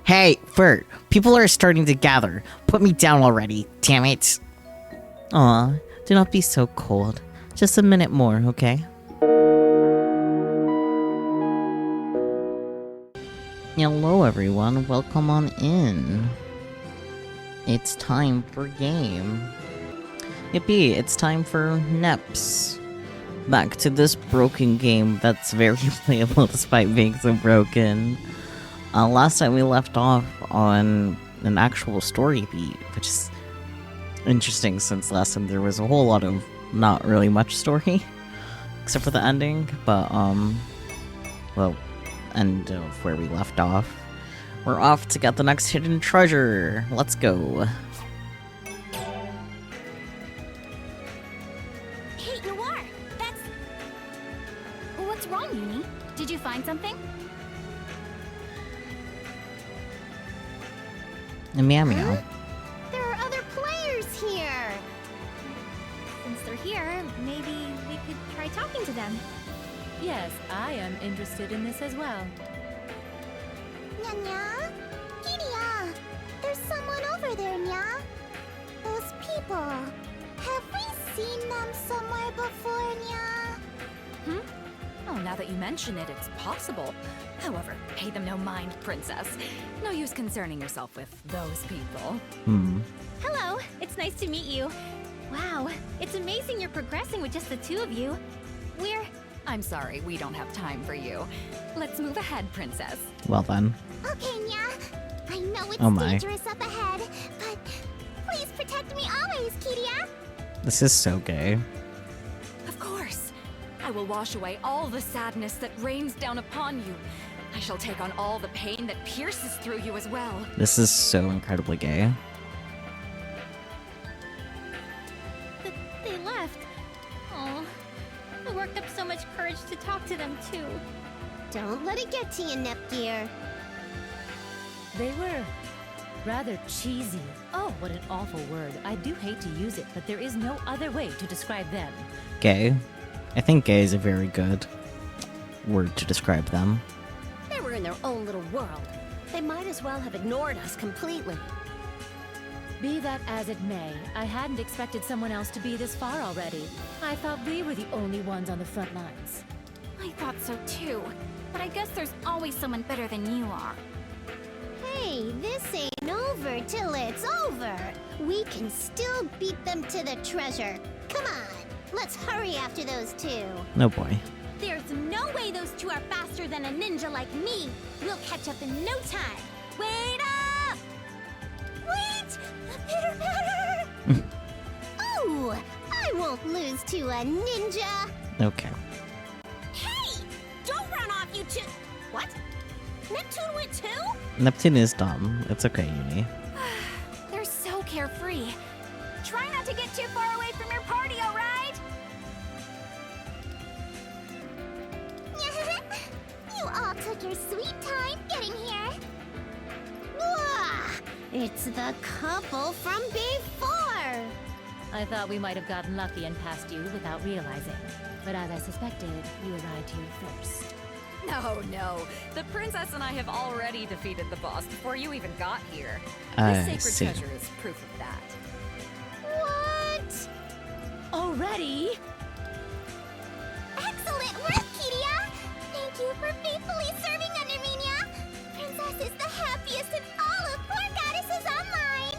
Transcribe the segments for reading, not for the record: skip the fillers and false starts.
Hey, Bert, people are starting to gather. Put me down already, damn it. Aw, do not be so cold. Just a minute more, okay? Hello everyone, welcome on in. It's time for game. Yippee, it's time for Neps. Back to this broken game that's very playable despite being so broken. Last time we left off on an actual story beat, which is interesting since last time there was a whole lot of not really much story, except for the ending, but well, end of where we left off. We're off to get the next hidden treasure. Let's go. Hey, Noir! That's... What's wrong, Uni? Did you find something? Meow meow. Huh? There are other players here! Since they're here, maybe we could try talking to them. Yes, I am interested in this as well. Nya? Kiria! There's someone over there, Nya. Those people. Have we seen them somewhere before, Nya? Oh, now that you mention it, it's possible. However, pay them no mind, Princess. No use concerning yourself with those people. Hello, it's nice to meet you. Wow, it's amazing you're progressing with just the two of you. I'm sorry, we don't have time for you. Let's move ahead, Princess. Well then. Okay, Nya. I know it's Oh my. dangerous up ahead, but please protect me always, Kiria. This is so gay. Of course. I will wash away all the sadness that rains down upon you. I shall take on all the pain that pierces through you as well. This is so incredibly gay. They left. Oh, I worked up so much courage to talk to them too. Don't let it get to you, Nepgear. They were rather cheesy. Oh, what an awful word. I do hate to use it, but there is no other way to describe them. Gay. I think gay is a very good word to describe them. They were in their own little world. They might as well have ignored us completely. Be that as it may, I hadn't expected someone else to be this far already. I thought we were the only ones on the front lines. I thought so too, but I guess there's always someone better than you are. Hey, this ain't over till it's over. We can still beat them to the treasure. Come on, let's hurry after those two. No boy. There's no way those two are faster than a ninja like me. We'll catch up in no time. Wait up! Wait! Pitter patter! Oh, I won't lose to a ninja. Okay. Hey! Don't run off, you two! What? Neptune went too? Neptune is dumb. It's okay, Uni. They're so carefree. Try not to get too far away from your party, alright? You all took your sweet time getting here. Wah! It's the couple from before. I thought we might have gotten lucky and passed you without realizing. But as I suspected, you arrived here first. No. The Princess and I have already defeated the boss before you even got here. I This see. sacred treasure is proof of that. What? Already? Excellent work, Kiria! Thank you for faithfully serving under me, Nya. Princess is the happiest in all of Four Goddesses Online.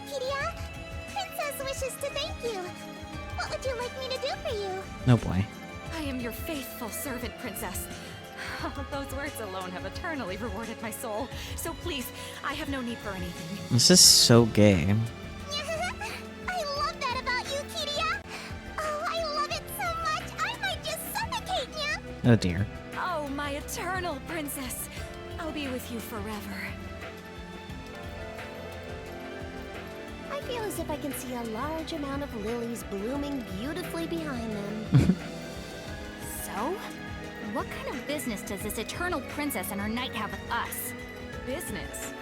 Kiria, Princess wishes to thank you. What would you like me to do for you? No boy. I am your faithful servant, Princess. Those words alone have eternally rewarded my soul. So please, I have no need for anything. This is so gay. I love that about you, Kiria. Oh, I love it so much, I might just suffocate, Nya. Oh dear. Oh, my eternal princess. I'll be with you forever. I feel as if I can see a large amount of lilies blooming beautifully behind them. So? What kind of business does this eternal princess and her knight have with us? Business.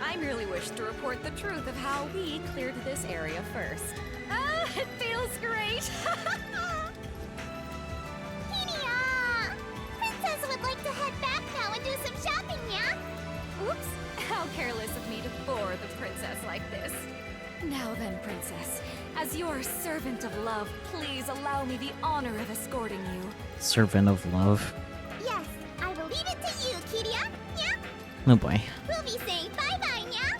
I merely wish to report the truth of how we cleared this area first. Ah, it feels great. Kiria! Princess would like to head back now and do some shopping, yeah? Oops. How careless of me to bore the princess like this. Now then, princess, as your servant of love, please allow me the honor of escorting you. Servant of love. Yes, I will leave it to you, Kiria. Yeah? Oh boy. We'll be saying bye-bye, yeah?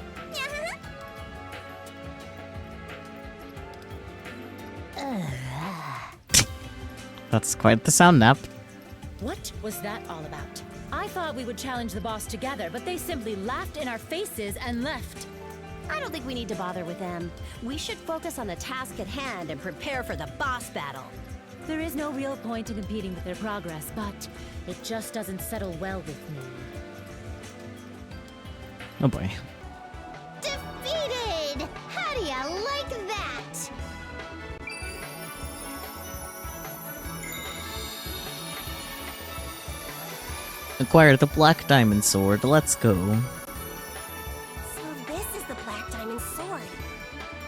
That's quite the sound nap. What was that all about? I thought we would challenge the boss together, but they simply laughed in our faces and left. I don't think we need to bother with them. We should focus on the task at hand and prepare for the boss battle. There is no real point in competing with their progress, but it just doesn't settle well with me. Oh boy. Defeated! How do you like that? Acquire the Black Diamond Sword. Let's go. So this is the Black Diamond Sword.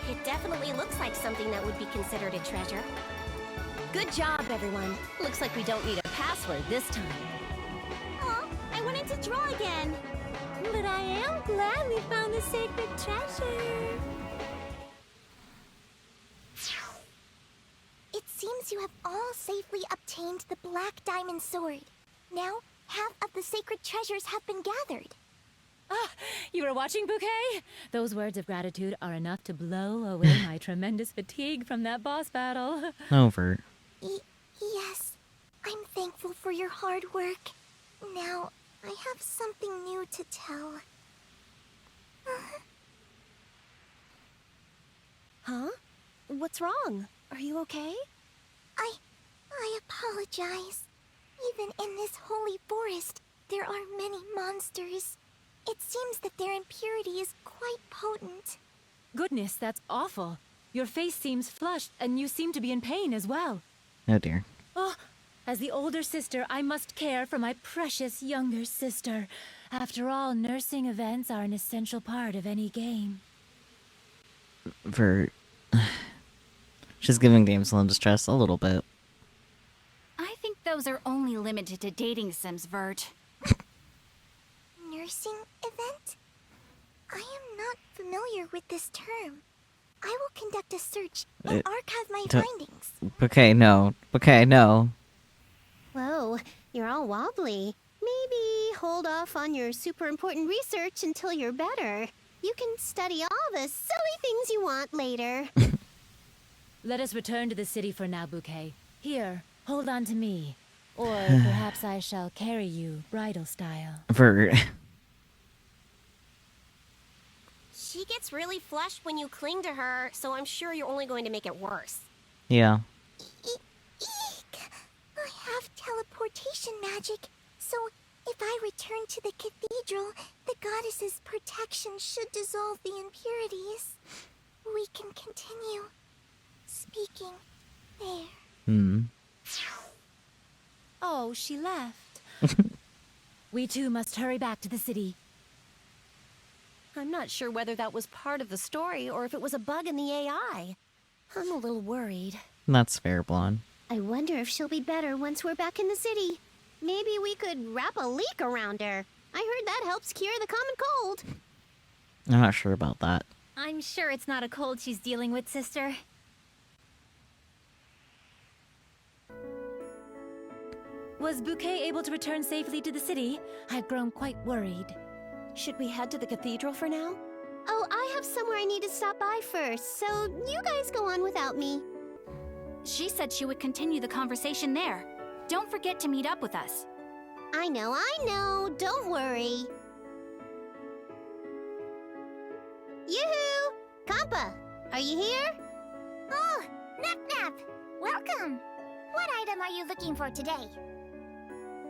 It definitely looks like something that would be considered a treasure. Good job, everyone. Looks like we don't need a password this time. Oh, I wanted to draw again. But I am glad we found the sacred treasure. It seems you have all safely obtained the Black Diamond Sword. Now, half of the sacred treasures have been gathered. Ah, you were watching, Bouquet? Those words of gratitude are enough to blow away my tremendous fatigue from that boss battle. Over. Yes, I'm thankful for your hard work. Now, I have something new to tell. Huh? What's wrong? Are you okay? I apologize. Even in this holy forest, there are many monsters. It seems that their impurity is quite potent. Goodness, that's awful. Your face seems flushed, and you seem to be in pain as well. Oh dear. Oh, as the older sister, I must care for my precious younger sister. After all, nursing events are an essential part of any game. Vert. She's giving damsel in distress a little bit. I think those are only limited to dating sims, Vert. Nursing event? I am not familiar with this term. I will conduct a search and archive my findings. Okay, no. Okay, no. Whoa, you're all wobbly. Maybe hold off on your super important research until you're better. You can study all the silly things you want later. Let us return to the city for now, Bouquet. Here, hold on to me. Or perhaps I shall carry you, bridal style. Vert. She gets really flushed when you cling to her, so I'm sure you're only going to make it worse. Yeah. Eek! I have teleportation magic, so if I return to the cathedral, the goddess's protection should dissolve the impurities. We can continue speaking there. Oh, she left. We too must hurry back to the city. I'm not sure whether that was part of the story or if it was a bug in the AI. I'm a little worried. That's fair, Blonde. I wonder if she'll be better once we're back in the city. Maybe we could wrap a leek around her. I heard that helps cure the common cold. I'm not sure about that. I'm sure it's not a cold she's dealing with, sister. Was Bouquet able to return safely to the city? I've grown quite worried. Should we head to the cathedral for now? Oh, I have somewhere I need to stop by first, so you guys go on without me. She said she would continue the conversation there. Don't forget to meet up with us. I know. Don't worry. Yoo-hoo! Kampa, are you here? Oh, Nap. Welcome. What item are you looking for today?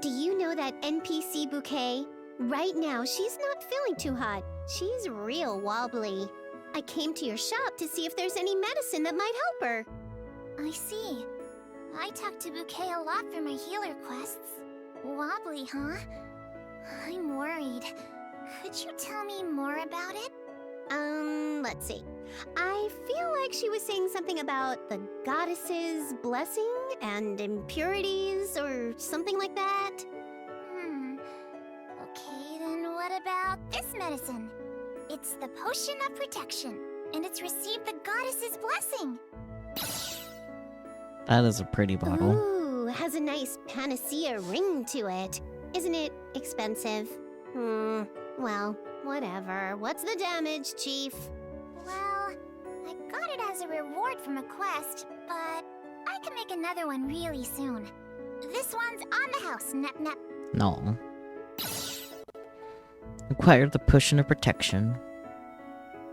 Do you know that NPC Bouquet? Right now, she's not feeling too hot. She's real wobbly. I came to your shop to see if there's any medicine that might help her. I see. I talk to Bouquet a lot for my healer quests. Wobbly, huh? I'm worried. Could you tell me more about it? Let's see. I feel like she was saying something about the goddess's blessing and impurities or something like that. Okay, then what about this medicine. It's the Potion of Protection, and it's received the goddess's blessing. That is a pretty bottle. Ooh, has a nice panacea ring to it. Isn't it expensive? Well, whatever. What's the damage, Chief? Well, I got it as a reward from a quest, but I can make another one really soon. This one's on the house, Nep Nep. No. Acquire the Potion of Protection.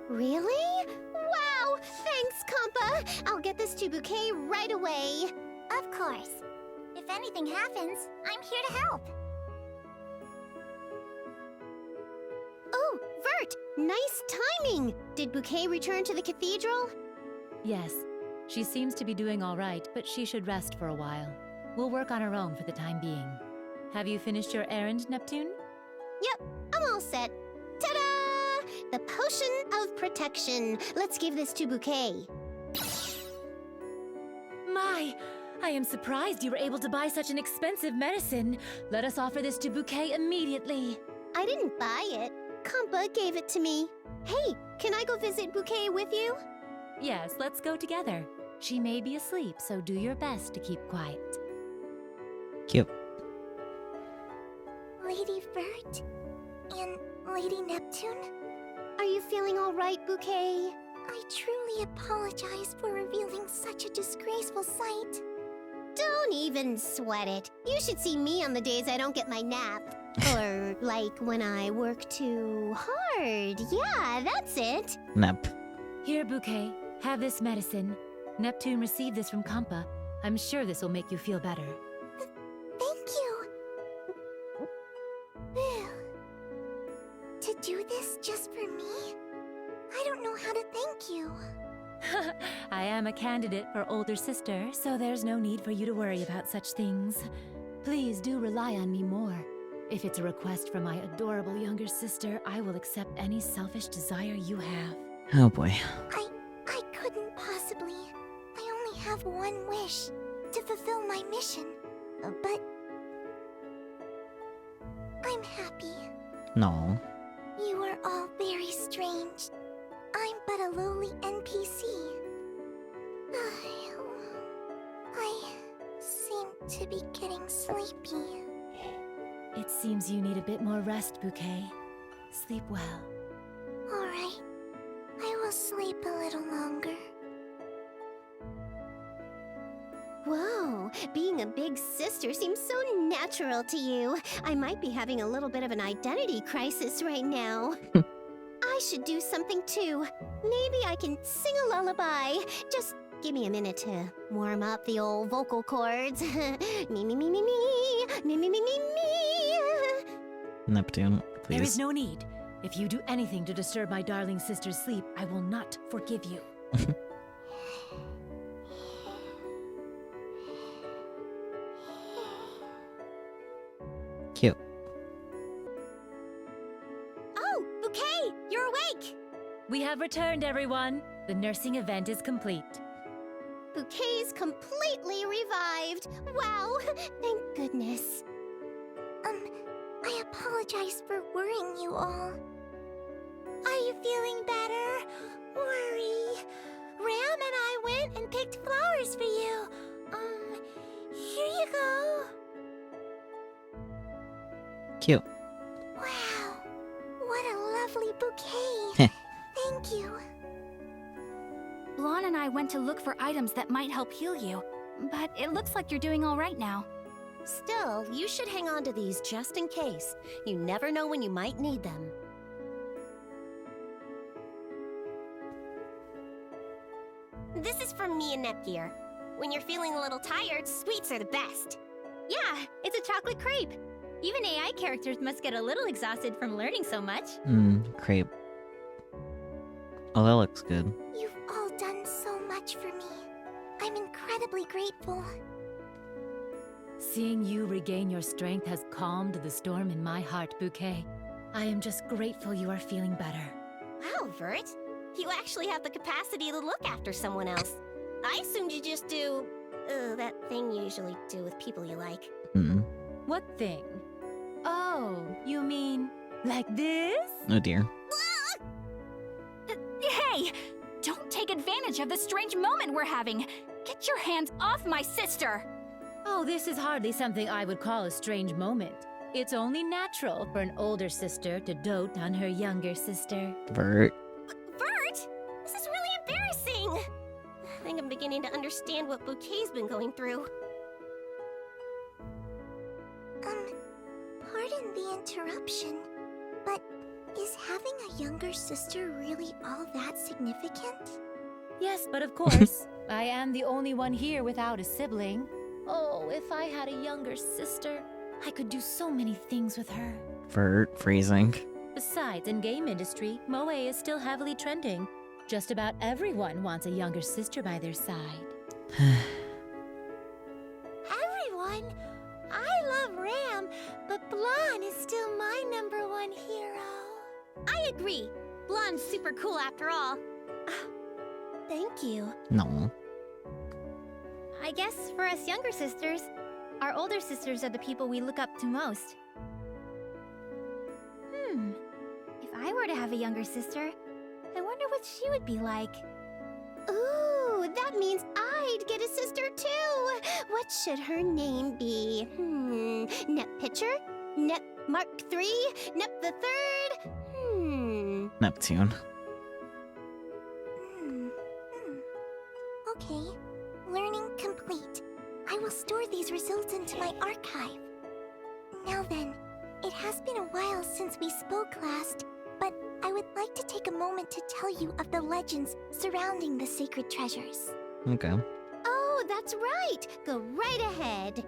Really? Wow! Thanks, Compa! I'll get this to Bouquet right away. Of course. If anything happens, I'm here to help. Oh, Vert! Nice timing! Did Bouquet return to the cathedral? Yes, she seems to be doing all right, but she should rest for a while. We'll work on her own for the time being. Have you finished your errand, Neptune? Yep, I'm all set. Ta-da! The Potion of Protection. Let's give this to Bouquet. My, I am surprised you were able to buy such an expensive medicine. Let us offer this to Bouquet immediately. I didn't buy it. Compa gave it to me. Hey, can I go visit Bouquet with you? Yes, let's go together. She may be asleep, so do your best to keep quiet. Cute. Lady Vert and Lady Neptune, Are you feeling all right, Bouquet? I truly apologize for revealing such a disgraceful sight. Don't even sweat it. You should see me on the days I don't get my nap. Or, like, when I work too hard. Yeah, that's it. Nep. Here, Bouquet, have this medicine. Neptune received this from Kampa. I'm sure this will make you feel better. Thank you. To do this just for me? I don't know how to thank you. I am a candidate for older sister, so there's no need for you to worry about such things. Please do rely on me more. If it's a request from my adorable younger sister, I will accept any selfish desire you have. Oh boy. I couldn't possibly. I only have one wish, to fulfill my mission. But I'm happy. No. You are all very strange. I'm but a lowly NPC. I seem to be getting sleepy. It seems you need a bit more rest, Bouquet. Sleep well. All right. I will sleep a little longer. Whoa, being a big sister seems so natural to you. I might be having a little bit of an identity crisis right now. I should do something too. Maybe I can sing a lullaby. Just give me a minute to warm up the old vocal cords. Me, me, me, me, me, me, me, me, me, me. Neptune, please. There is no need. If you do anything to disturb my darling sister's sleep, I will not forgive you. Cute. Oh, Bouquet, you're awake. We have returned, everyone. The nursing event is complete. Bouquet's completely revived. Wow, thank goodness. I apologize for worrying you all. Are you feeling better? Worry. Ram and I went and picked flowers for you. Here you go. Cute. Wow. What a lovely bouquet. Thank you. Blonde and I went to look for items that might help heal you, but it looks like you're doing all right now. Still, you should hang on to these just in case. You never know when you might need them. This is from me and Netgear. When you're feeling a little tired, sweets are the best. Yeah, it's a chocolate crepe. Even AI characters must get a little exhausted from learning so much. Crepe. Oh, that looks good. You've all done so much for me. I'm incredibly grateful. Seeing you regain your strength has calmed the storm in my heart, Bouquet. I am just grateful you are feeling better. Wow, Vert. You actually have the capacity to look after someone else. I assumed you just do... that thing you usually do with people you like. Mm. What thing? Oh, you mean Like this? Oh dear. Hey! Don't take advantage of the strange moment we're having! Get your hands off my sister! Oh, this is hardly something I would call a strange moment. It's only natural for an older sister to dote on her younger sister. Vert. Bert! This is really embarrassing! I think I'm beginning to understand what Bouquet's been going through. Pardon the interruption, but is having a younger sister really all that significant? Yes, but of course, I am the only one here without a sibling. Oh, if I had a younger sister, I could do so many things with her. Vert. Freezing. Besides, in game industry, Moe is still heavily trending. Just about everyone wants a younger sister by their side. Everyone! I love Ram, but Blonde is still my #1 hero. I agree. Blonde's super cool after all. Thank you. No. I guess for us younger sisters, our older sisters are the people we look up to most. If I were to have a younger sister, I wonder what she would be like. Ooh, that means I'd get a sister too! What should her name be? Nep Pitcher? Nep Mark III? Nep the Third? Neptune. Okay, learning complete. I will store these results into my archive. Now then, it has been a while since we spoke last, but I would like to take a moment to tell you of the legends surrounding the sacred treasures. Okay. Oh, that's right! Go right ahead.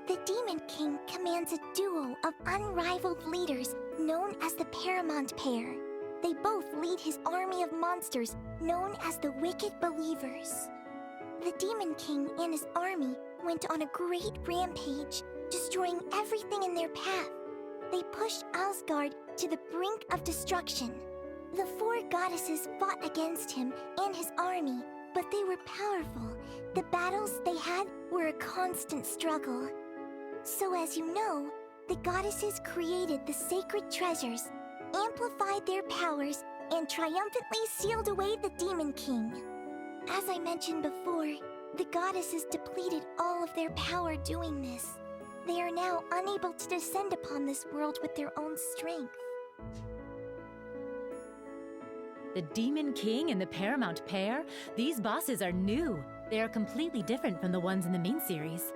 The Demon King commands a duo of unrivaled leaders known as the Paramount Pair. They both lead his army of monsters known as the Wicked Believers. The Demon King and his army went on a great rampage, destroying everything in their path. They pushed Asgard to the brink of destruction. The 4 goddesses fought against him and his army, but they were powerful. The battles they had were a constant struggle. So as you know, the goddesses created the sacred treasures, amplified their powers, and triumphantly sealed away the Demon King. As I mentioned before, the goddesses depleted all of their power doing this. They are now unable to descend upon this world with their own strength. The Demon King and the Paramount Pair? These bosses are new. They are completely different from the ones in the main series.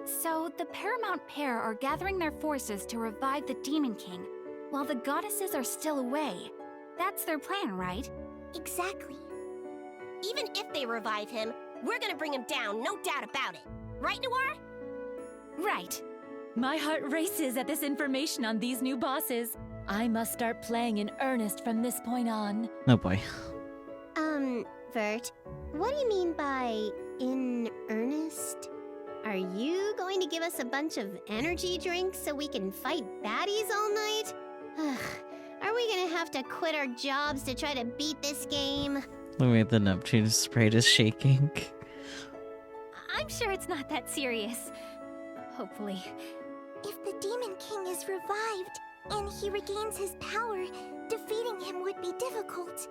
So, the Paramount Pair are gathering their forces to revive the Demon King, while the goddesses are still away. That's their plan, right? Exactly. Even if they revive him, we're gonna bring him down, no doubt about it. Right, Noir? Right. My heart races at this information on these new bosses. I must start playing in earnest from this point on. Oh boy. Vert, what do you mean by in earnest? Are you going to give us a bunch of energy drinks so we can fight baddies all night? Are we gonna have to quit our jobs to try to beat this game? Look at the Neptune sprite is shaking. I'm sure it's not that serious. Hopefully. If the Demon King is revived and he regains his power, defeating him would be difficult.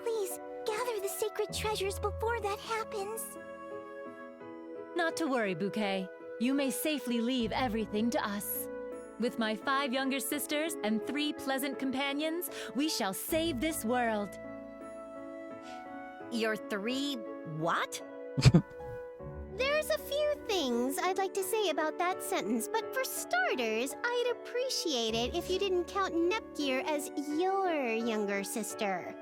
Please, gather the sacred treasures before that happens. Not to worry, Bouquet. You may safely leave everything to us. With my 5 younger sisters and 3 pleasant companions, we shall save this world. Your 3 what? There's a few things I'd like to say about that sentence, but for starters, I'd appreciate it if you didn't count Nepgear as your younger sister.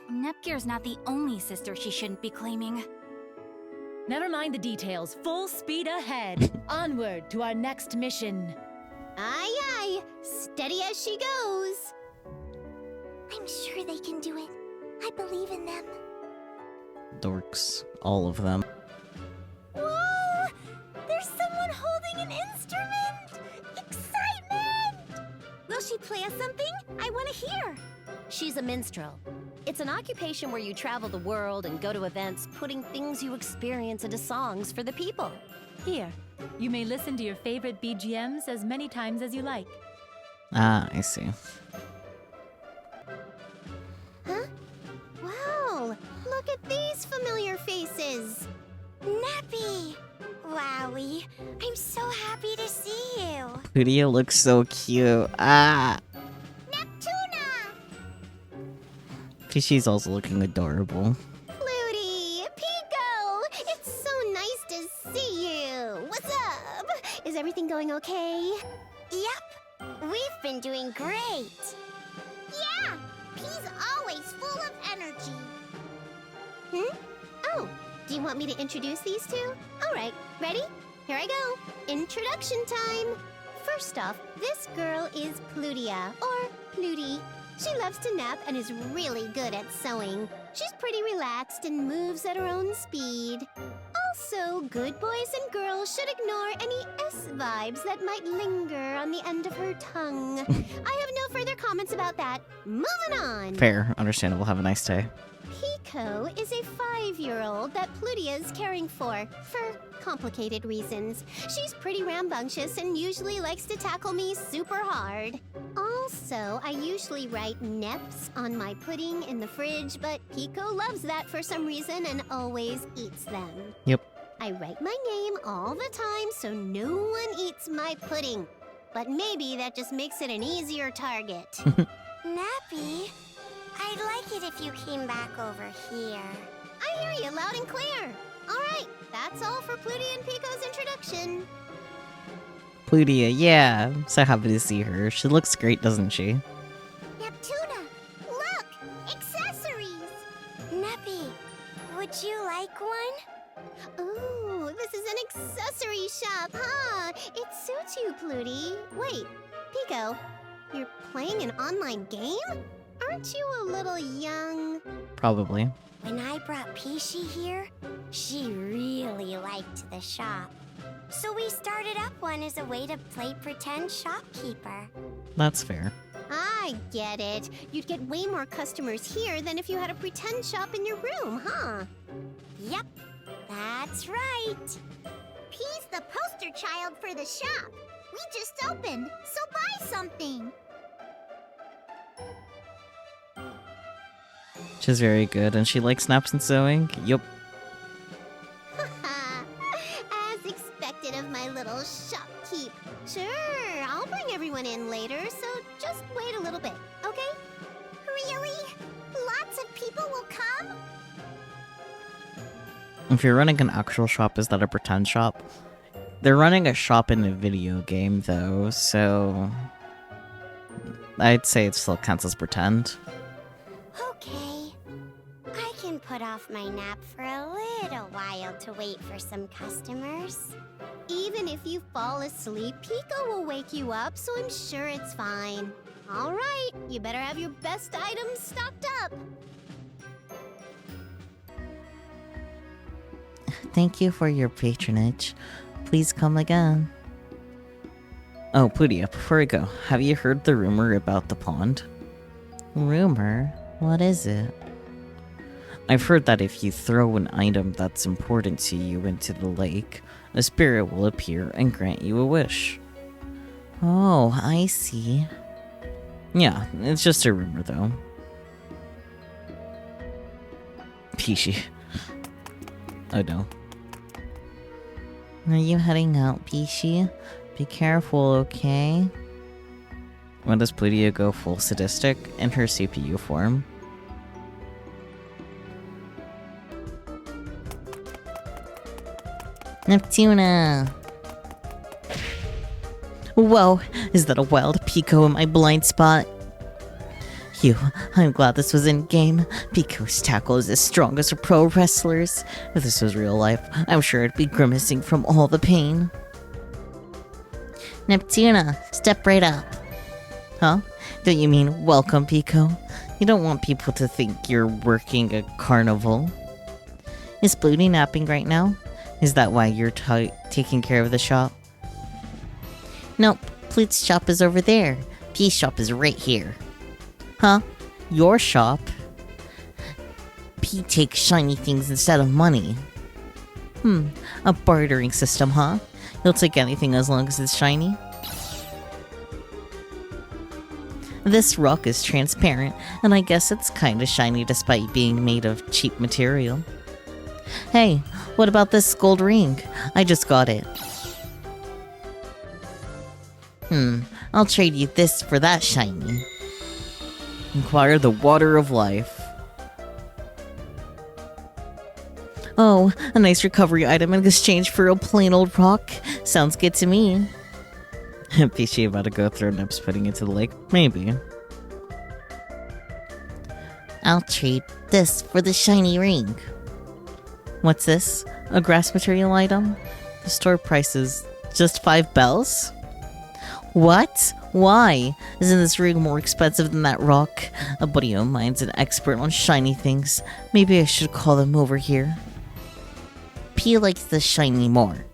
Nepgear's not the only sister she shouldn't be claiming. Never mind the details. Full speed ahead. Onward to our next mission. Aye, aye. Steady as she goes. I'm sure they can do it. I believe in them. Dorks. All of them. Whoa! There's someone holding an instrument! Excitement! Will she play us something? I want to hear. She's a minstrel. It's an occupation where you travel the world and go to events, putting things you experience into songs for the people. Here, you may listen to your favorite BGMs as many times as you like. Ah, I see. Huh? Wow! Look at these familiar faces! Nappy! Wowie, I'm so happy to see you. Plutia looks so cute. Ah! Neptuna! Fishy's also looking adorable. Flutie! Pico! It's so nice to see you! What's up? Is everything going okay? Yep, we've been doing great. Yeah! He's always full of energy. Hmm? Oh, do you want me to introduce these two? Alright, ready? Here I go. Introduction time! First off, this girl is Plutia, or Plutie. She loves to nap and is really good at sewing. She's pretty relaxed and moves at her own speed. Also, good boys and girls should ignore any S vibes that might linger on the end of her tongue. I have no further comments about that. Moving on! Fair. Understandable. Have a nice day. Pico is a 5-year-old that Plutia is caring for complicated reasons. She's pretty rambunctious and usually likes to tackle me super hard. Also, I usually write Neps on my pudding in the fridge, but Pico loves that for some reason and always eats them. Yep. I write my name all the time so no one eats my pudding. But maybe that just makes it an easier target. Nappy, I'd like it if you came back over here. I hear you loud and clear. All right, that's all for Plutia and Pico's introduction. Plutia, yeah. I'm so happy to see her. She looks great, doesn't she? Neptuna, look! Accessories! Nappy, would you like one? Ooh, this is an accessory shop, huh? It suits you, Plutie. Wait, Pico, you're playing an online game? Aren't you a little young? Probably. When I brought Pishi here, she really liked the shop. So we started up one as a way to play pretend shopkeeper. That's fair. I get it. You'd get way more customers here than if you had a pretend shop in your room, huh? Yep, that's right. He's the poster child for the shop. We just opened, so buy something. She's very good, and she likes naps and sewing. Yup. As expected of my little shopkeep. Sure, I'll bring everyone in later, so just wait a little bit, okay? Really? Lots of people will come? If you're running an actual shop, is that a pretend shop? They're running a shop in a video game, though, so I'd say it still counts as pretend. Okay. I can put off my nap for a little while to wait for some customers. Even if you fall asleep, Pico will wake you up, so I'm sure it's fine. All right, you better have your best items stocked up. Thank you for your patronage. Please come again. Oh, Plutia, before we go, have you heard the rumor about the pond? Rumor? What is it? I've heard that if you throw an item that's important to you into the lake, a spirit will appear and grant you a wish. Oh, I see. Yeah, it's just a rumor, though. Pishi. Oh no. Are you heading out, Pishi? Be careful, okay? When does Plutia go full sadistic in her CPU form? Neptuna! Whoa, is that a wild Pico in my blind spot? Phew, I'm glad this was in-game. Pico's tackle is as strong as a pro wrestler's. If this was real life, I'm sure I'd be grimacing from all the pain. Neptuna, step right up. Huh? Don't you mean welcome, Pico? You don't want people to think you're working a carnival. Is Bluty napping right now? Is that why you're taking care of the shop? Nope, Plute's shop is over there. P's shop is right here. Huh? Your shop? P takes shiny things instead of money. A bartering system, huh? You'll take anything as long as it's shiny? This rock is transparent, and I guess it's kinda shiny despite being made of cheap material. Hey, what about this gold ring? I just got it. I'll trade you this for that shiny. Acquire the water of life. Oh, a nice recovery item in exchange for a plain old rock? Sounds good to me. Is she about to go throw Nips putting into the lake? Maybe. I'll trade this for the shiny ring. What's this? A grass material item? The store price is just 5 bells? What? Why? Isn't this ring more expensive than that rock? A buddy of mine's an expert on shiny things. Maybe I should call them over here. P likes the shiny more.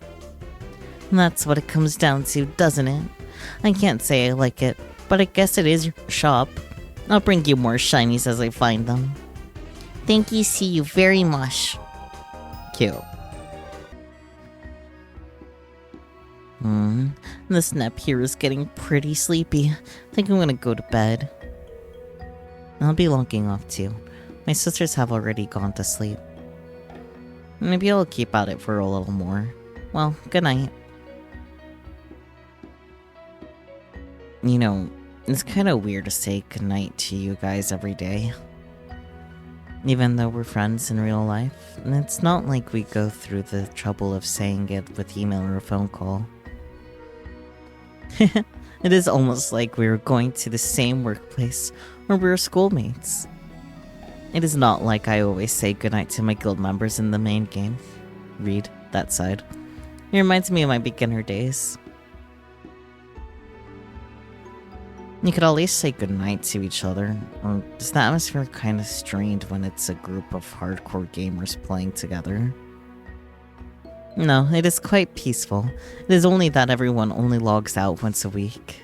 That's what it comes down to, doesn't it? I can't say I like it, but I guess it is your shop. I'll bring you more shinies as I find them. Thank you, see you very much. Cute. This Nep here is getting pretty sleepy. I think I'm gonna go to bed. I'll be logging off too. My sisters have already gone to sleep. Maybe I'll keep at it for a little more. Well, good night. You know, it's kind of weird to say goodnight to you guys every day. Even though we're friends in real life. And it's not like we go through the trouble of saying it with email or a phone call. It is almost like we were going to the same workplace or we were schoolmates. It is not like I always say goodnight to my guild members in the main game. Read that side. It reminds me of my beginner days. You could always say goodnight to each other, or does the atmosphere kind of strained when it's a group of hardcore gamers playing together? No, it is quite peaceful. It is only that everyone only logs out once a week.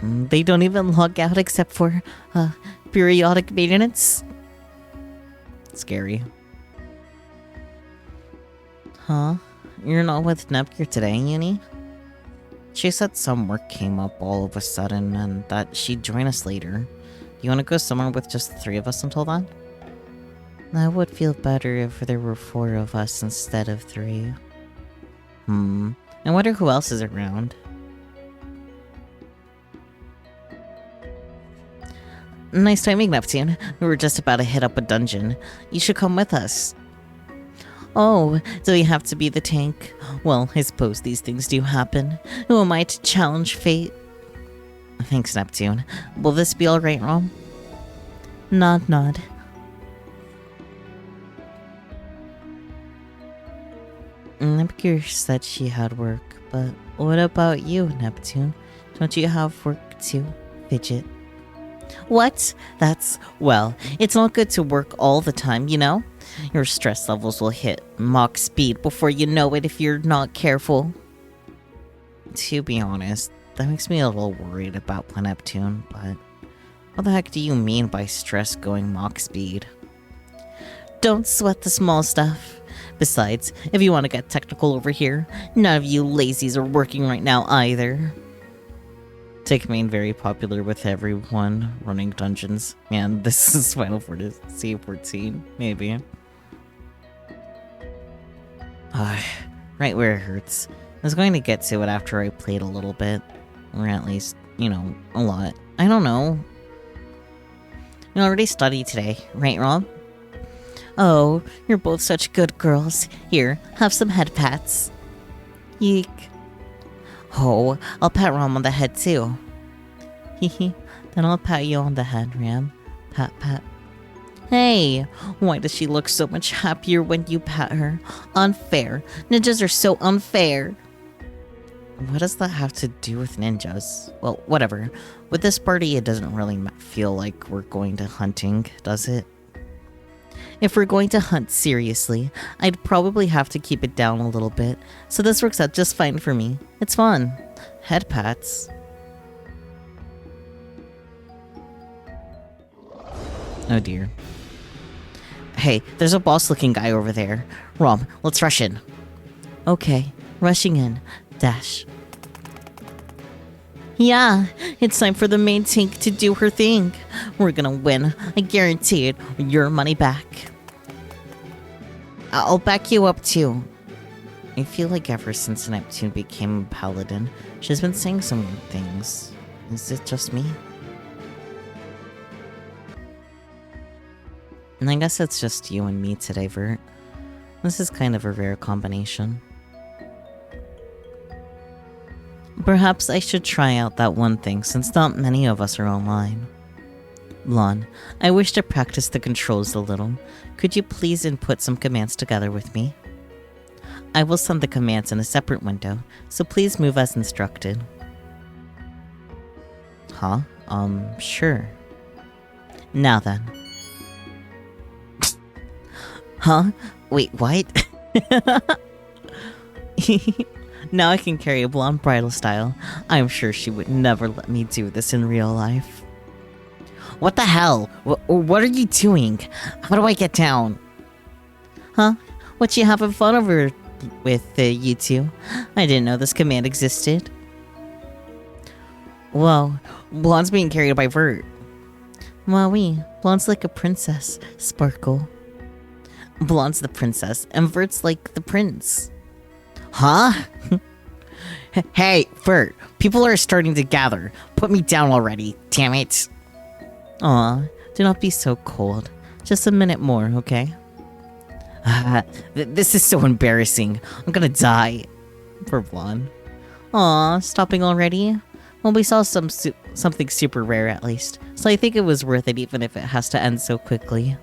They don't even log out except for, periodic maintenance? Scary. Huh? You're not with Nepgear today, Uni? She said some work came up all of a sudden and that she'd join us later. Do you want to go somewhere with just the 3 of us until then? I would feel better if there were 4 of us instead of 3. I wonder who else is around. Nice timing, Neptune. We were just about to hit up a dungeon. You should come with us. Oh, do we have to be the tank? Well, I suppose these things do happen. Who am I to challenge fate? Thanks, Neptune. Will this be alright, Rom? Nod, nod. Nepgear said she had work, but what about you, Neptune? Don't you have work too, Fidget? What? Well, it's not good to work all the time, you know? Your stress levels will hit Mach speed before you know it if you're not careful. To be honest, that makes me a little worried about Neptune, but what the heck do you mean by stress going Mach speed? Don't sweat the small stuff. Besides, if you want to get technical over here, none of you lazies are working right now either. Take main very popular with everyone running dungeons. Man, this is Final Fantasy 14, maybe. Right where it hurts. I was going to get to it after I played a little bit. Or at least, you know, a lot. I don't know. You already studied today, right, Rob? Oh, you're both such good girls. Here, have some head pats. Yeek. Oh, I'll pat Ram on the head too. Hehe, then I'll pat you on the head, Ram. Pat, pat. Hey, why does she look so much happier when you pat her? Unfair. Ninjas are so unfair. What does that have to do with ninjas? Well, whatever. With this party, it doesn't really feel like we're going to hunting, does it? If we're going to hunt seriously, I'd probably have to keep it down a little bit, so this works out just fine for me. It's fun. Head pats. Oh dear. Hey, there's a boss-looking guy over there. Rom, let's rush in. Okay, rushing in. Dash. Yeah, it's time for the main tank to do her thing. We're gonna win. I guarantee it. Your money back. I'll back you up too. I feel like ever since Neptune became a paladin, she's been saying some weird things. Is it just me? And I guess it's just you and me today, Vert. This is kind of a rare combination. Perhaps I should try out that one thing since not many of us are online. Lon, I wish to practice the controls a little. Could you please input some commands together with me? I will send the commands in a separate window, so please move as instructed. Huh? Sure. Now then. Huh? Wait, what? Now I can carry a blonde bridal style. I'm sure she would never let me do this in real life. What the hell? What are you doing? How do I get down? Huh? What you having fun over with, you two? I didn't know this command existed. Whoa, Blonde's being carried by Vert. Wowee, Blonde's like a princess, Sparkle. Blonde's the princess, and Vert's like the prince. Huh? Hey, Vert, people are starting to gather. Put me down already, damn it. Aw, do not be so cold. Just a minute more, okay? This is so embarrassing. I'm gonna die. Poor Blonde. Aw, stopping already? Well, we saw something super rare at least, so I think it was worth it even if it has to end so quickly.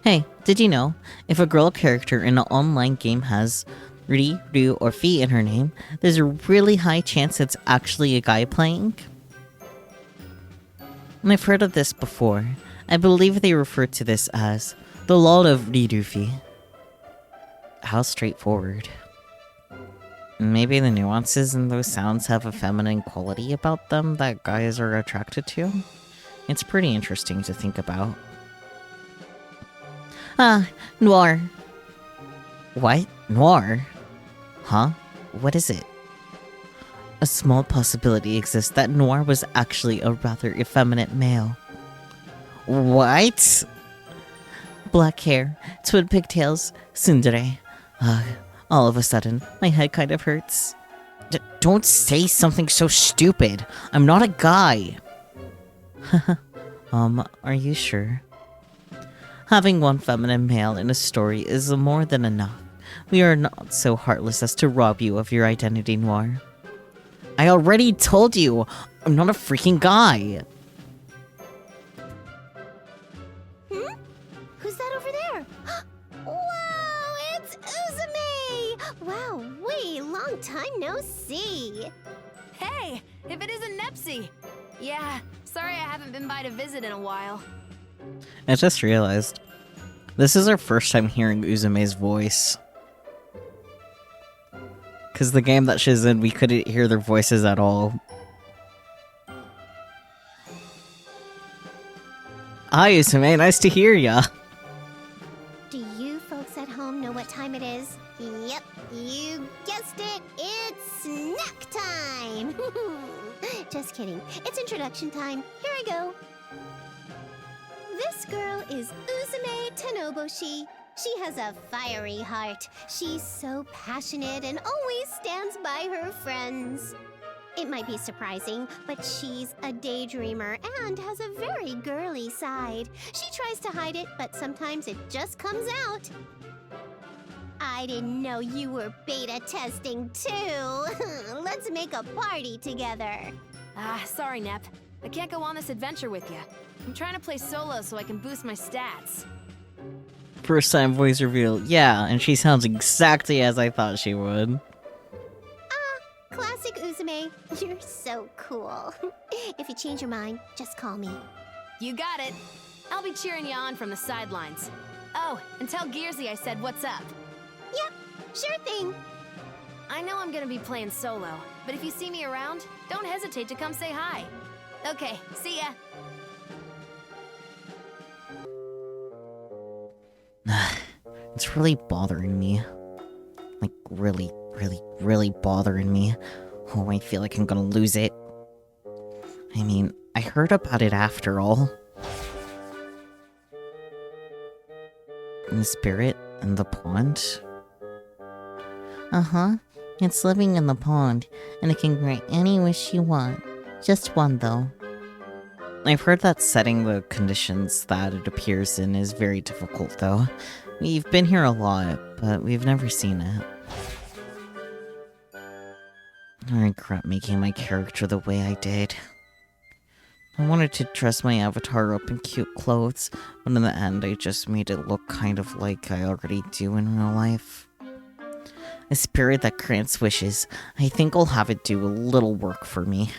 Hey, did you know, if a girl character in an online game has Ri, Ru, or Fi in her name, there's a really high chance it's actually a guy playing? And I've heard of this before. I believe they refer to this as the law of Ri, Ru, Fi. How straightforward. Maybe the nuances in those sounds have a feminine quality about them that guys are attracted to? It's pretty interesting to think about. Ah, Noir. What? Noir? Huh? What is it? A small possibility exists that Noir was actually a rather effeminate male. What? Black hair, twin pigtails, tsundere. All of a sudden, my head kind of hurts. Don't say something so stupid. I'm not a guy. Are you sure? Having one feminine male in a story is more than enough. We are not so heartless as to rob you of your identity, Noir. I already told you, I'm not a freaking guy. Who's that over there? Whoa, it's Uzume! Wow, long time no see. Hey, if it isn't Nepsy! Yeah, sorry I haven't been by to visit in a while. I just realized, this is our first time hearing Uzume's voice. Because the game that she's in, we couldn't hear their voices at all. Hi Uzume, nice to hear ya. Do you folks at home know what time it is? Yep, you guessed it, it's snack time! Just kidding, it's introduction time. Here I go. This girl is Uzume Tenoboshi. She has a fiery heart. She's so passionate and always stands by her friends. It might be surprising, but she's a daydreamer and has a very girly side. She tries to hide it, but sometimes it just comes out. I didn't know you were beta testing too. Let's make a party together. Sorry, Nep. I can't go on this adventure with you. I'm trying to play solo so I can boost my stats. First time voice reveal. Yeah, and she sounds exactly as I thought she would. Classic Uzume. You're so cool. If you change your mind, just call me. You got it. I'll be cheering you on from the sidelines. Oh, and tell Gearsy I said what's up. Yep, sure thing. I know I'm gonna be playing solo, but if you see me around, don't hesitate to come say hi. Okay, see ya. It's really bothering me. Like, really, really, really bothering me. Oh, I feel like I'm gonna lose it. I mean, I heard about it after all. The spirit in the pond? Uh-huh. It's living in the pond, and it can grant any wish you want. Just one, though. I've heard that setting the conditions that it appears in is very difficult, though. We've been here a lot, but we've never seen it. I regret making my character the way I did. I wanted to dress my avatar up in cute clothes, but in the end I just made it look kind of like I already do in real life. A spirit that grants wishes. I think I'll have it do a little work for me.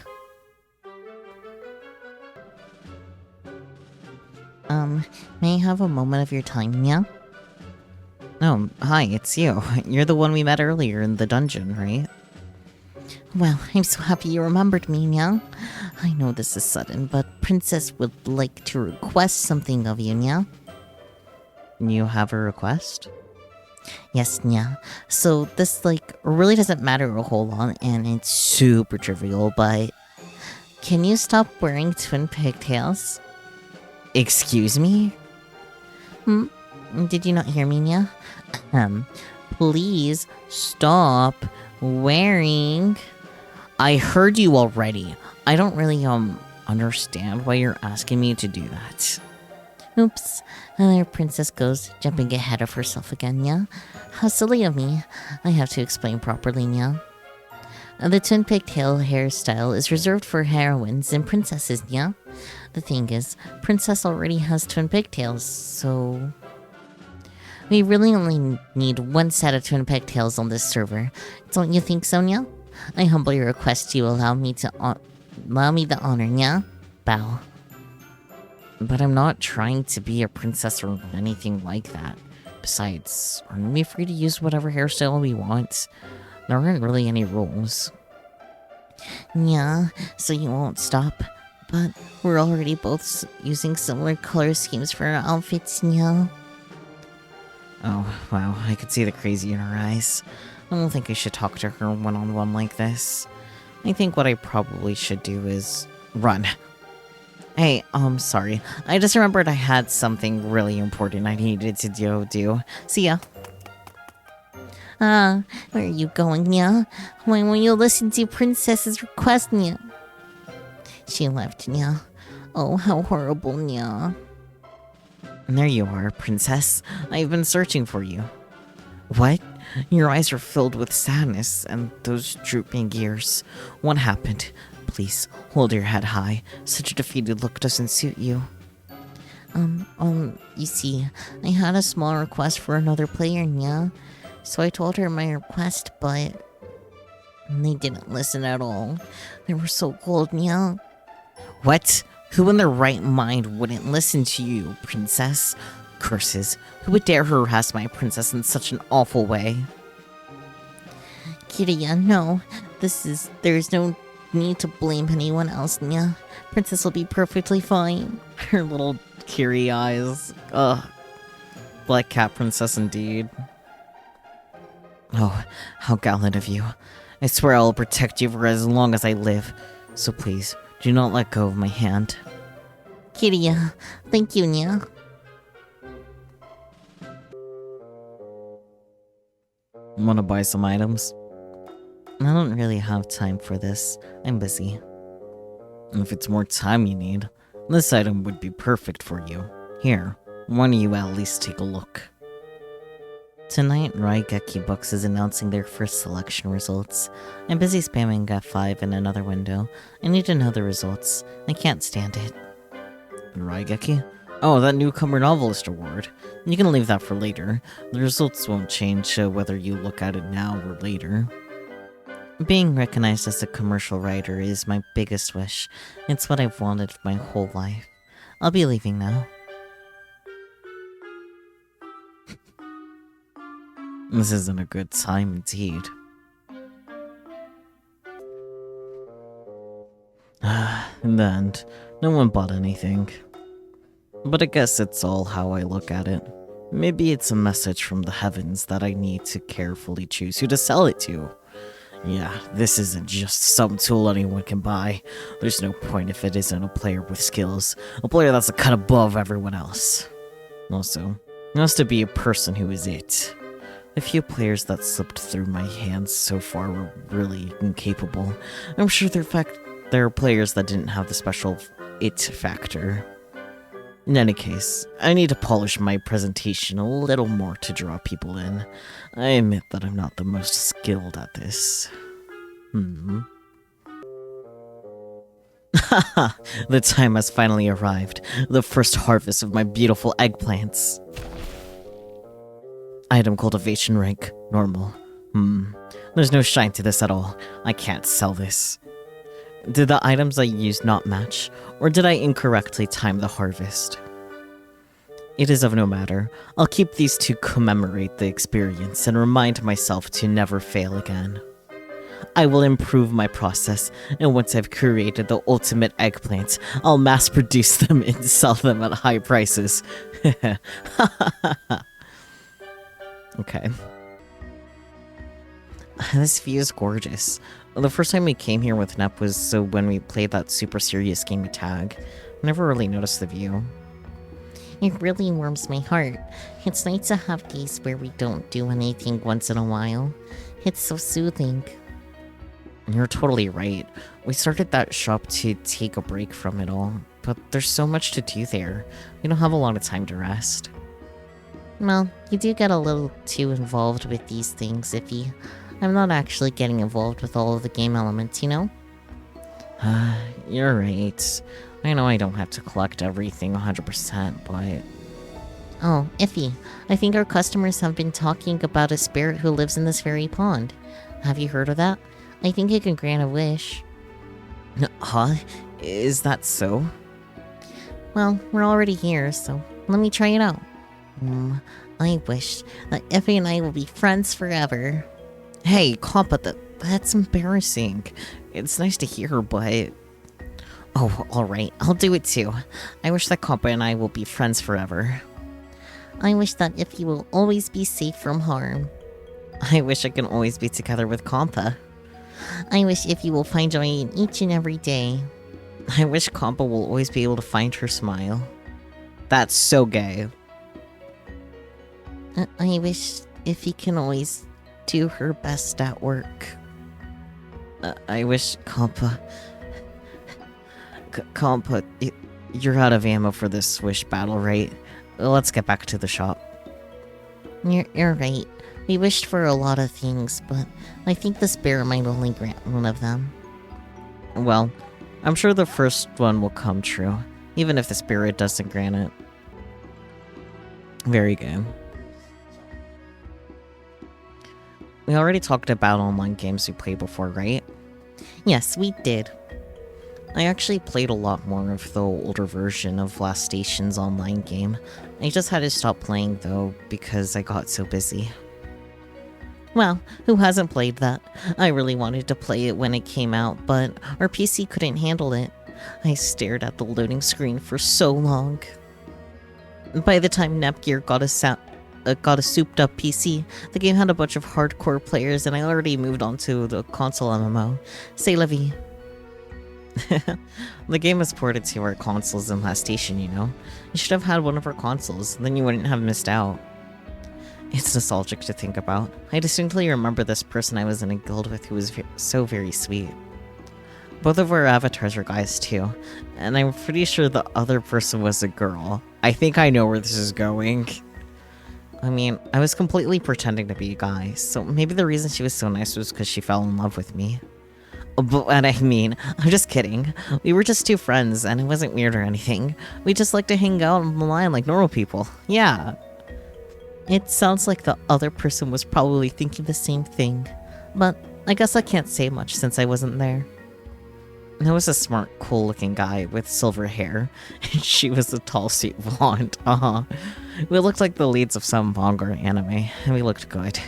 May I have a moment of your time, yeah? Oh, hi, it's you. You're the one we met earlier in the dungeon, right? Well, I'm so happy you remembered me, Nya. I know this is sudden, but Princess would like to request something of you, Nya. You have a request? Yes, Nya. So this, really doesn't matter a whole lot, and it's super trivial, but... Can you stop wearing twin pigtails? Excuse me? Did you not hear me, Nya? Please stop wearing... I heard you already. I don't really, understand why you're asking me to do that. Oops. And there Princess goes, jumping ahead of herself again, yeah? How silly of me. I have to explain properly, yeah? The twin pigtail hairstyle is reserved for heroines and princesses, yeah? The thing is, Princess already has twin pigtails, so... We really only need one set of twin pigtails on this server. Don't you think, Sonia? I humbly request you allow me the honor, yeah? Bow. But I'm not trying to be a princess or anything like that. Besides, aren't we free to use whatever hairstyle we want? There aren't really any rules. Yeah, so you won't stop. But we're already both using similar color schemes for our outfits, yeah? Oh, wow, I could see the crazy in her eyes. I don't think I should talk to her one-on-one like this. I think what I probably should do is run. Hey, sorry. I just remembered I had something really important I needed to do. See ya. Where are you going, Nya? Why won't you listen to Princess's request, Nya? She left, Nya. Oh, how horrible, Nya. And there you are, Princess. I've been searching for you. What? Your eyes are filled with sadness, and those drooping ears. What happened? Please, hold your head high. Such a defeated look doesn't suit you. You see, I had a small request for another player, Nya. So I told her my request, but... they didn't listen at all. They were so cold, Nya. What? Who in their right mind wouldn't listen to you, Princess? Curses. Who would dare harass my princess in such an awful way? Kirya, no. There's no need to blame anyone else, Nya. Princess will be perfectly fine. Her little Kiri eyes. Ugh. Black Cat Princess indeed. Oh, how gallant of you. I swear I'll protect you for as long as I live. So please, do not let go of my hand. Kirya, thank you, Nya. Wanna buy some items? I don't really have time for this. I'm busy. If it's more time you need, this item would be perfect for you. Here, why don't you at least take a look? Tonight, Raigeki Books is announcing their first selection results. I'm busy spamming F5 in another window. I need to know the results. I can't stand it. Raigeki? Oh, that newcomer novelist award. You can leave that for later. The results won't change whether you look at it now or later. Being recognized as a commercial writer is my biggest wish. It's what I've wanted my whole life. I'll be leaving now. This isn't a good time indeed. In the end, no one bought anything. But I guess it's all how I look at it. Maybe it's a message from the heavens that I need to carefully choose who to sell it to. Yeah, this isn't just some tool anyone can buy. There's no point if it isn't a player with skills. A player that's a cut above everyone else. Also, it has to be a person who is it. The few players that slipped through my hands so far were really incapable. I'm sure there are players that didn't have the special it factor. In any case, I need to polish my presentation a little more to draw people in. I admit that I'm not the most skilled at this. Haha, the time has finally arrived. The first harvest of my beautiful eggplants. Item cultivation rank, normal. There's no shine to this at all. I can't sell this. Did the items I used not match, or did I incorrectly time the harvest? It is of no matter. I'll keep these to commemorate the experience and remind myself to never fail again. I will improve my process, and once I've created the ultimate eggplant, I'll mass produce them and sell them at high prices. Okay. This view is gorgeous. The first time we came here with Nep was when we played that super serious game of tag. I never really noticed the view. It really warms my heart. It's nice to have days where we don't do anything once in a while. It's so soothing. You're totally right. We started that shop to take a break from it all, but there's so much to do there. We don't have a lot of time to rest. Well, you do get a little too involved with these things, Iffy. I'm not actually getting involved with all of the game elements, you know? You're right. I know I don't have to collect everything 100%, but... Oh, Iffy, I think our customers have been talking about a spirit who lives in this very pond. Have you heard of that? I think it can grant a wish. Huh? Is that so? Well, we're already here, so let me try it out. I wish that Iffy and I will be friends forever. Hey, Compa, that's embarrassing. It's nice to hear, but... Oh, alright, I'll do it too. I wish that Compa and I will be friends forever. I wish that Iffy will always be safe from harm. I wish I can always be together with Compa. I wish Iffy will find joy in each and every day. I wish Compa will always be able to find her smile. That's so gay. I wish Iffy can always do her best at work. I wish Compa... Compa, you're out of ammo for this wish battle, right? Let's get back to the shop. You're right. We wished for a lot of things, but I think the spirit might only grant one of them. Well, I'm sure the first one will come true, even if the spirit doesn't grant it. Very good. We already talked about online games we played before, right? Yes, we did. I actually played a lot more of the older version of Last Station's online game. I just had to stop playing though, because I got so busy. Well, who hasn't played that? I really wanted to play it when it came out, but our PC couldn't handle it. I stared at the loading screen for so long. By the time Nepgear got a souped up PC, the game had a bunch of hardcore players and I already moved on to the console MMO. C'est la vie. The game was ported to our consoles in Last Station, you know? You should have had one of our consoles, then you wouldn't have missed out. It's nostalgic to think about. I distinctly remember this person I was in a guild with who was so very sweet. Both of our avatars were guys too, and I'm pretty sure the other person was a girl. I think I know where this is going. I mean, I was completely pretending to be a guy, so maybe the reason she was so nice was because she fell in love with me. But what I mean, I'm just kidding. We were just two friends, and it wasn't weird or anything. We just like to hang out on the line like normal people. Yeah. It sounds like the other person was probably thinking the same thing, but I guess I can't say much since I wasn't there. There was a smart, cool-looking guy with silver hair, and she was a tall, sweet blonde. We looked like the leads of some manga or anime, and we looked good.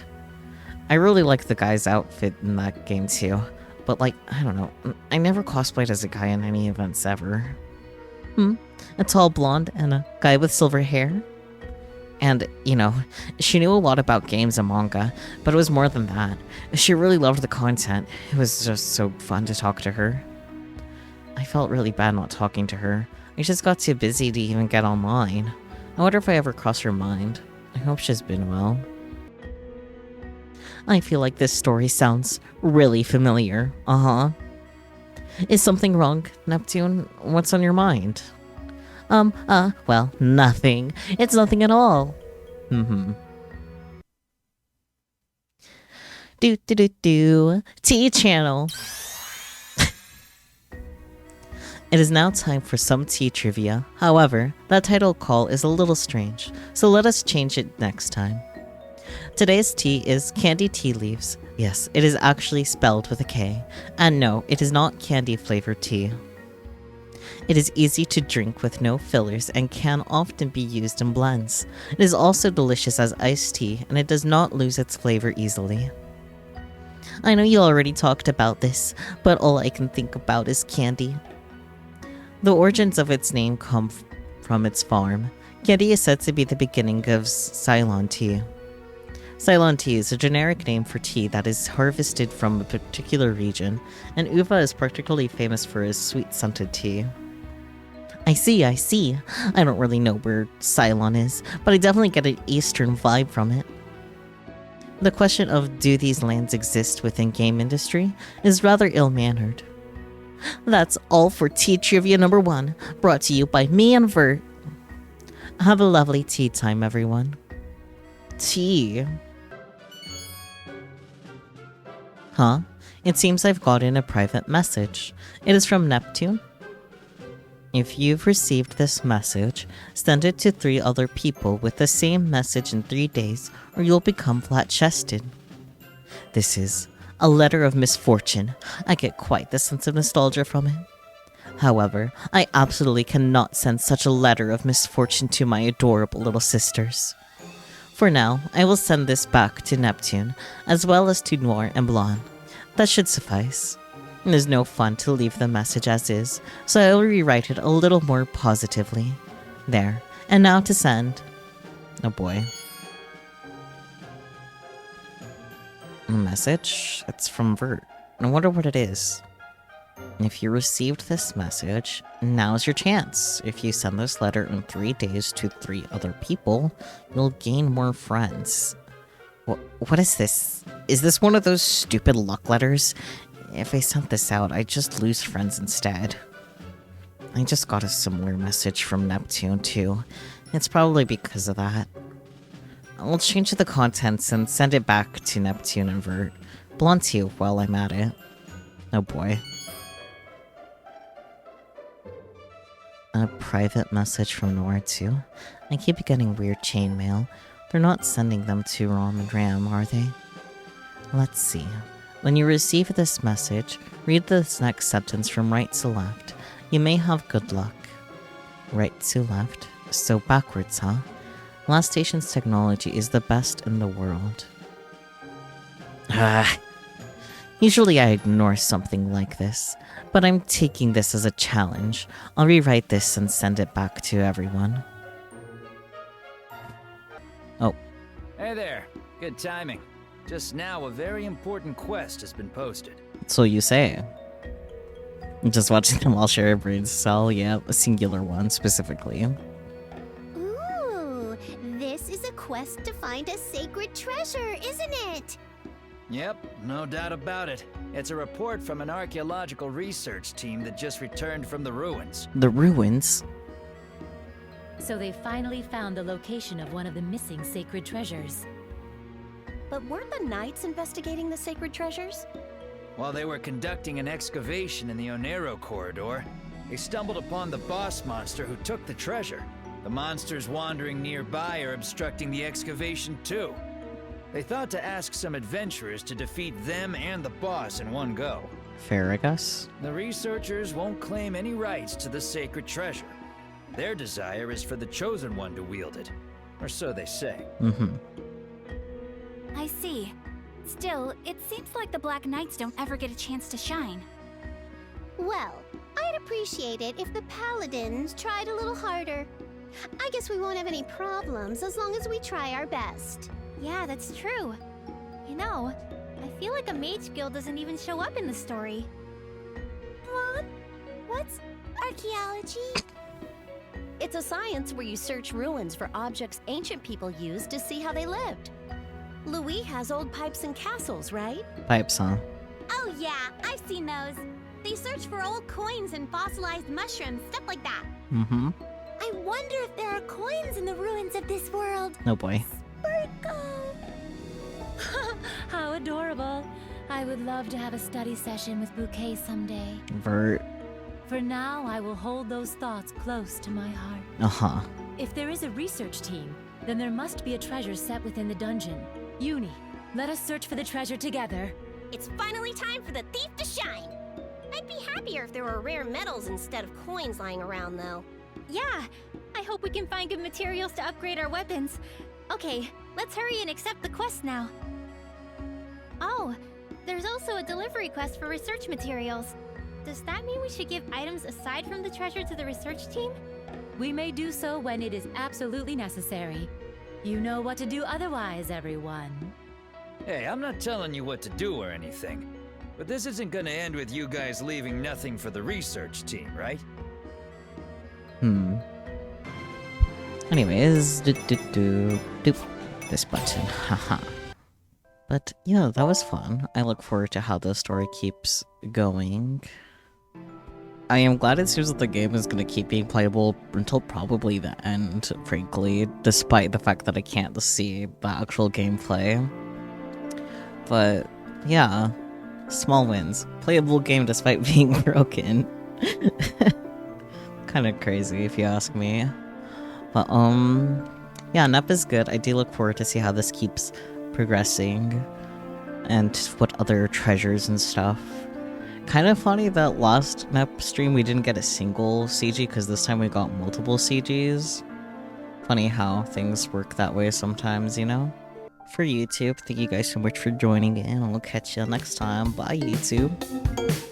I really liked the guy's outfit in that game too, but like, I don't know, I never cosplayed as a guy in any events ever. A tall blonde and a guy with silver hair? And, she knew a lot about games and manga, but it was more than that. She really loved the content. It was just so fun to talk to her. I felt really bad not talking to her. I just got too busy to even get online. I wonder if I ever crossed her mind. I hope she's been well. I feel like this story sounds really familiar. Uh-huh. Is something wrong, Neptune? What's on your mind? Well, nothing. It's nothing at all. T-channel. It is now time for some tea trivia. However, that title call is a little strange, so let us change it next time. Today's tea is candy tea leaves. Yes, it is actually spelled with a K. And no, it is not candy-flavored tea. It is easy to drink with no fillers and can often be used in blends. It is also delicious as iced tea, and it does not lose its flavor easily. I know you already talked about this, but all I can think about is candy. The origins of its name come from its farm. Candy is said to be the beginning of Ceylon tea. Ceylon tea is a generic name for tea that is harvested from a particular region, and Uva is particularly famous for his sweet-scented tea. I see. I don't really know where Ceylon is, but I definitely get an Eastern vibe from it. The question of do these lands exist within game industry is rather ill-mannered. That's all for tea trivia number 1, brought to you by me and Vert. Have a lovely tea time, everyone. Tea. Huh? It seems I've gotten a private message. It is from Neptune. If you've received this message, send it to 3 other people with the same message in 3 days, or you'll become flat-chested. This is a letter of misfortune. I get quite the sense of nostalgia from it. However, I absolutely cannot send such a letter of misfortune to my adorable little sisters. For now, I will send this back to Neptune, as well as to Noir and Blonde. That should suffice. It is no fun to leave the message as is, so I will rewrite it a little more positively. There. And now to send. Oh boy. A message? It's from Vert. I wonder what it is. If you received this message, now's your chance. If you send this letter in 3 days to 3 other people, you'll gain more friends. What is this? Is this one of those stupid luck letters? If I sent this out, I'd just lose friends instead. I just got a similar message from Neptune too. It's probably because of that. I'll change the contents and send it back to Neptune and Vert. Blonde too while I'm at it. Oh boy. A private message from Noir too. I keep getting weird chain mail. They're not sending them to Rom and Ram, are they? Let's see. When you receive this message, read this next sentence from right to left. You may have good luck. Right to left. So backwards, huh? Last Station's technology is the best in the world. Usually I ignore something like this, but I'm taking this as a challenge. I'll rewrite this and send it back to everyone. Oh. Hey there. Good timing. Just now, a very important quest has been posted. So you say. I'm just watching them all share a brain cell, yeah, a singular one specifically. Ooh, this is a quest to find a sacred treasure, isn't it? Yep, no doubt about it. It's a report from an archaeological research team that just returned from the ruins. The ruins? So they finally found the location of one of the missing sacred treasures. But weren't the Knights investigating the sacred treasures? While they were conducting an excavation in the Onero corridor, they stumbled upon the boss monster who took the treasure. The monsters wandering nearby are obstructing the excavation too. They thought to ask some adventurers to defeat them and the boss in one go. Fair, I guess. The researchers won't claim any rights to the sacred treasure. Their desire is for the Chosen One to wield it. Or so they say. I see. Still, it seems like the Black Knights don't ever get a chance to shine. Well, I'd appreciate it if the Paladins tried a little harder. I guess we won't have any problems as long as we try our best. Yeah, that's true. You know, I feel like a mage guild doesn't even show up in the story. What? What's archaeology? It's a science where you search ruins for objects ancient people used to see how they lived. Louis has old pipes and castles, right? Pipes, huh? Oh yeah, I've seen those. They search for old coins and fossilized mushrooms, stuff like that. Mm-hmm. I wonder if there are coins in the ruins of this world. Oh boy. Sparkle! How adorable. I would love to have a study session with Bouquet someday. Vert. For now, I will hold those thoughts close to my heart. Uh-huh. If there is a research team, then there must be a treasure set within the dungeon. Uni, let us search for the treasure together. It's finally time for the thief to shine! I'd be happier if there were rare metals instead of coins lying around, though. Yeah, I hope we can find good materials to upgrade our weapons. Okay, let's hurry and accept the quest now. Oh, there's also a delivery quest for research materials. Does that mean we should give items aside from the treasure to the research team? We may do so when it is absolutely necessary. You know what to do otherwise, everyone. Hey, I'm not telling you what to do or anything. But this isn't gonna end with you guys leaving nothing for the research team, right? Anyways, doop. This button, haha. But yeah, that was fun. I look forward to how the story keeps going. I am glad it seems that the game is gonna keep being playable until probably the end, frankly, despite the fact that I can't see the actual gameplay. But yeah, small wins. Playable game despite being broken. Kind of crazy if you ask me. But yeah, Nep is good. I do look forward to see how this keeps progressing and what other treasures and stuff. Kind of funny that last Nep stream we didn't get a single CG because this time we got multiple CGs. Funny how things work that way sometimes, you know? For YouTube, thank you guys so much for joining in, and we'll catch you next time. Bye, YouTube.